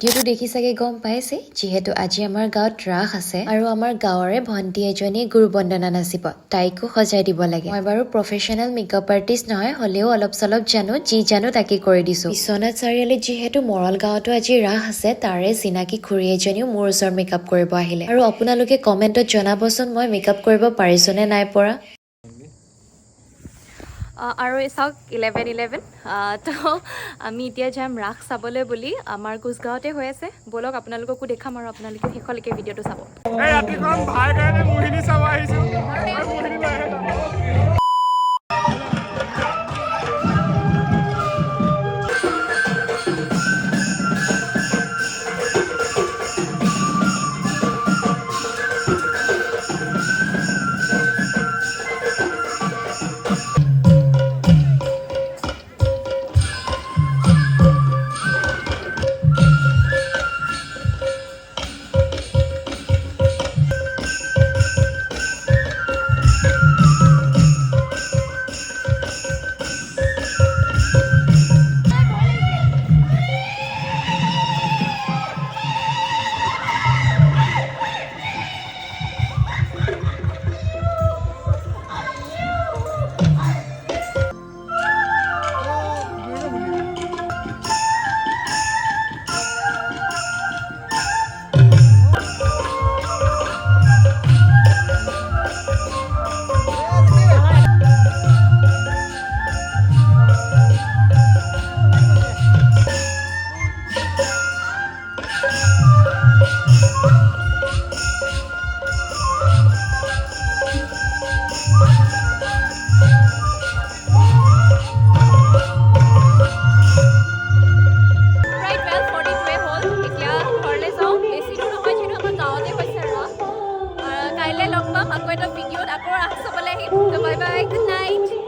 ভিডিঅ'টো দেখি চাগে গম পাইছে যিহেতু আজি আমাৰ গাঁৱত ৰাস আছে আৰু আমাৰ গাঁৱৰে ভণ্টি এজনী গুৰু বন্দনা নাচিব তাইকো সজাই দিব লাগে মই বাৰু প্ৰফেচনেল মেকআপ আৰ্টিষ্ট নহয় হলেও অলপ চলপ জানো যি জানো তাকে কৰি দিছো বিশ্বনাথ চাৰিআলিত যিহেতু মৰল গাঁৱতো আজি ৰাস আছে তাৰে চিনাকি খুৰী এজনীও মোৰ ওচৰত মেকআপ কৰিব আহিলে আৰু আপোনালোকে কমেণ্টত জনাবচোন মই মেকআপ কৰিব পাৰিছোনে নাই পৰা আৰু চাওক 11-11 তো আমি এতিয়া যাম ৰাস চাবলৈ বুলি আমাৰ কোচগাঁৱতে হৈ আছে বলক আপোনালোককো দেখাম আৰু আপোনালোকে শেষলৈকে ভিডিঅ'টো চাব ৰাতিখন ভাই কাৰণে মোহিনী চাব আহিছোঁ কাইলৈ লগ পাম আকৌ এটা ভিডিঅ'ত আকৌ ৰাস চাবলৈ আহিম বাই বাই গুড নাইট